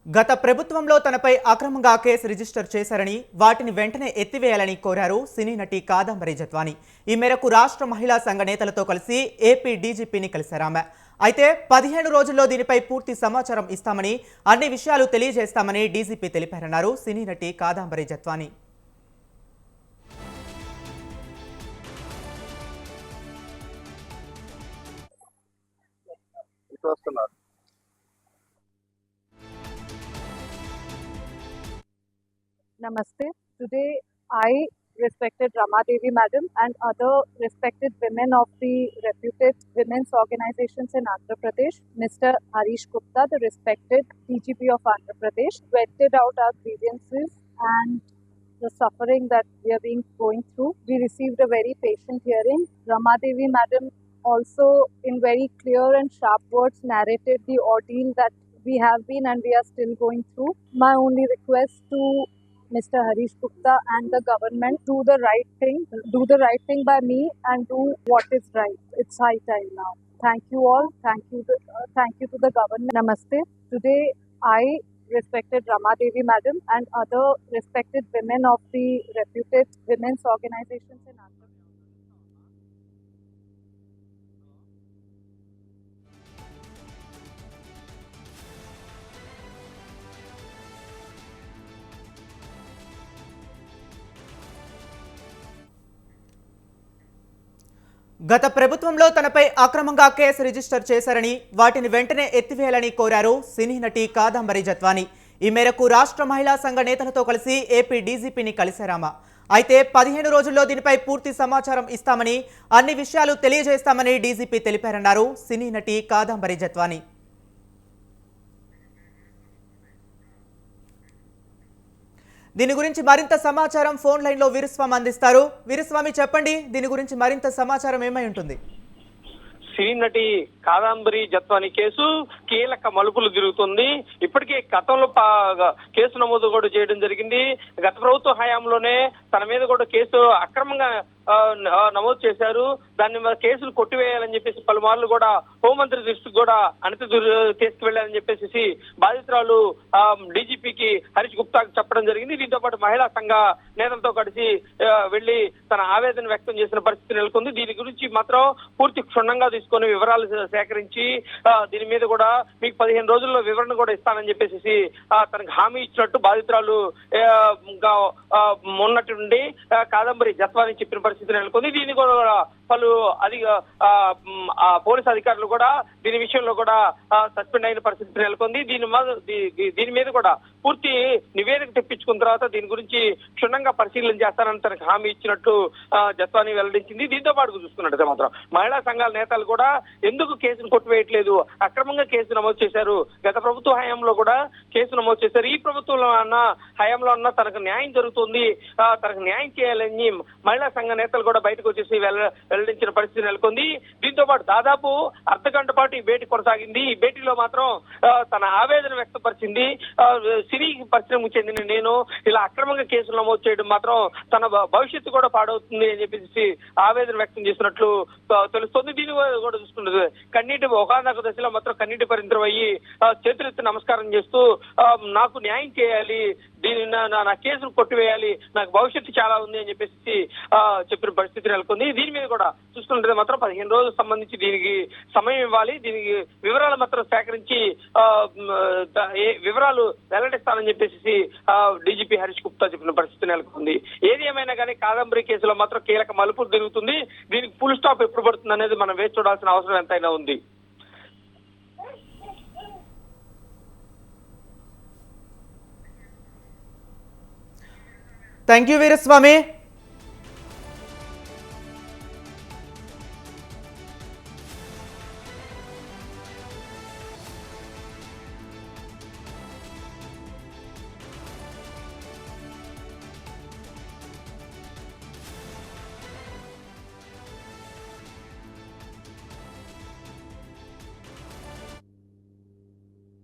గత ప్రభుత్వంలో తనపై అక్రమంగా కేసు రిజిస్టర్ చేశారని వాటిని వెంటనే ఎత్తివేయాలని కోరారు సినీ నటి కాదంబరి జత్వాని. ఈ మేరకు రాష్ట్ర మహిళా సంఘ నేతలతో కలిసి ఏపీ డీజీపీని కలిశారామె. అయితే 15 రోజుల్లో దీనిపై పూర్తి సమాచారం ఇస్తామని, అన్ని విషయాలు తెలియజేస్తామని డీజీపీ తెలిపారన్నారు సినీ నటి Kadambari Jethwani. Namaste. Today, I, respected Rama Devi Madam, and other respected women of the reputed women's organizations in Andhra Pradesh, Mr. Harish Gupta, the respected DGP of Andhra Pradesh, vetted out our grievances and the suffering that we are going through. We received a very patient hearing. Rama Devi Madam also, in very clear and sharp words, narrated the ordeal that we have been and we are still going through. My only request to Mr. Harish Gupta and the government, do the right thing by me and do what is right. It's high time now. Thank you all. Thank you to the government. Namaste. Today, I, respected Rama Devi Madam, and other respected women of the reputed women's organizations in Andhra. గత ప్రభుత్వంలో తనపై అక్రమంగా case register చేశారని వాటిని వెంటనే ఎత్తివేయాలని కోరారు సినీ నటి కాదంబరి జత్వాని. ఈ మేరకు రాష్ట్ర మహిళా సంఘ నేతలతో కలిసి ఏపీ డీజీపీని కలిశారామె. అయితే 15 రోజుల్లో దీనిపై పూర్తి సమాచారం ఇస్తామని, అన్ని విషయాలు తెలియజేస్తామని డీజీపీ తెలిపారన్నారు సినీ నటి కాదంబరి జత్వాని. దీని గురించి మరింత సమాచారం ఫోన్ లైన్లో వీరస్వామి అందిస్తారు. వీరస్వామి, చెప్పండి, దీని గురించి మరింత సమాచారం ఏమై ఉంటుంది? సినీ నటి కాదంబరి జత్వాని కేసు కీలక మలుపులు తిరుగుతుంది. ఇప్పటికే గతంలో కేసు నమోదు కూడా చేయడం జరిగింది. గత ప్రభుత్వ హయాంలోనే తన మీద కూడా కేసు అక్రమంగా నమోదు చేశారు. దాన్ని కేసులు కొట్టివేయాలని చెప్పేసి పలుమార్లు కూడా హోంమంత్రి దృష్టికి కూడా తీసుకువెళ్లాలని చెప్పేసి బాధితురాలు డీజీపీకి హరీష్ గుప్తాకి చెప్పడం జరిగింది. దీంతో పాటు మహిళా సంఘ నేతలతో కలిసి వెళ్లి తన ఆవేదన వ్యక్తం చేసిన పరిస్థితి నెలకొంది. దీని గురించి మాత్రం పూర్తి క్షుణ్ణంగా తీసుకొని వివరాలు సేకరించి దీని మీద కూడా మీకు 15 రోజుల్లో వివరణ కూడా ఇస్తానని చెప్పేసి తనకు హామీ ఇచ్చినట్టు బాధితురాలు మొన్నటి నుండి కాదంబరి జత్వాని చెప్పిన పరిస్థితి నెలకొంది. దీన్ని కూడా పలు పోలీసు అధికారులు కూడా దీని విషయంలో కూడా సస్పెండ్ అయిన పరిస్థితి నెలకొంది. దీని మీద కూడా పూర్తి నివేదిక తెప్పించుకున్న తర్వాత దీని గురించి క్షుణ్ణంగా పరిశీలన చేస్తానని తనకు హామీ ఇచ్చినట్టు జత్వాని వెల్లడించింది. దీంతో పాటు చూసుకున్నట్టు మాత్రం మహిళా సంఘాల నేతలు కూడా ఎందుకు కేసును కొట్టివేయట్లేదు, అక్రమంగా కేసు నమోదు చేశారు, గత ప్రభుత్వ హయాంలో కూడా కేసు నమోదు చేశారు, ఈ ప్రభుత్వంలో హయాంలో అన్న తనకు న్యాయం జరుగుతుంది, తనకు న్యాయం చేయాలని మహిళా సంఘ నేతలు కూడా బయటకు వచ్చేసి వెల్లడించిన పరిస్థితి నెలకొంది. దీంతో పాటు దాదాపు అర్ధగంట పాటు ఈ భేటీ కొనసాగింది. ఈ భేటీలో మాత్రం తన ఆవేదన వ్యక్తపరిచింది. సినీ పరిశ్రమకు చెందిన నేను ఇలా అక్రమంగా కేసులు నమోదు చేయడం మాత్రం తన భవిష్యత్తు కూడా పాడవుతుంది అని చెప్పేసి ఆవేదన వ్యక్తం చేసినట్లు తెలుస్తోంది. దీని కూడా చూసుకుంటుంది కన్నీటి ఒకనొక దశలో మాత్రం కన్నీటి పరిమితం అయ్యి చేతులెత్తి నమస్కారం చేస్తూ నాకు న్యాయం చేయాలి, దీని నా కేసును కొట్టివేయాలి, నాకు భవిష్యత్తు చాలా ఉంది అని చెప్పేసి చెప్పిన పరిస్థితి నెలకొంది. దీని మీద కూడా చూసుకుంటే మాత్రం 15 రోజులకు సంబంధించి దీనికి సమయం ఇవ్వాలి, దీనికి వివరాలు మాత్రం సేకరించి వివరాలు వెల్లడిస్తానని చెప్పేసి డీజీపీ హరీష్ గుప్తా చెప్పిన పరిస్థితి నెలకొంది. ఏది ఏమైనా కానీ కాదంబరి కేసులో మాత్రం కీలక మలుపులు తిరుగుతుంది. దీనికి ఫుల్ స్టాప్ ఎప్పుడు పడుతుంది అనేది మనం వేచి చూడాల్సిన అవసరం ఎంతైనా ఉంది. Thank you Veeraswamy.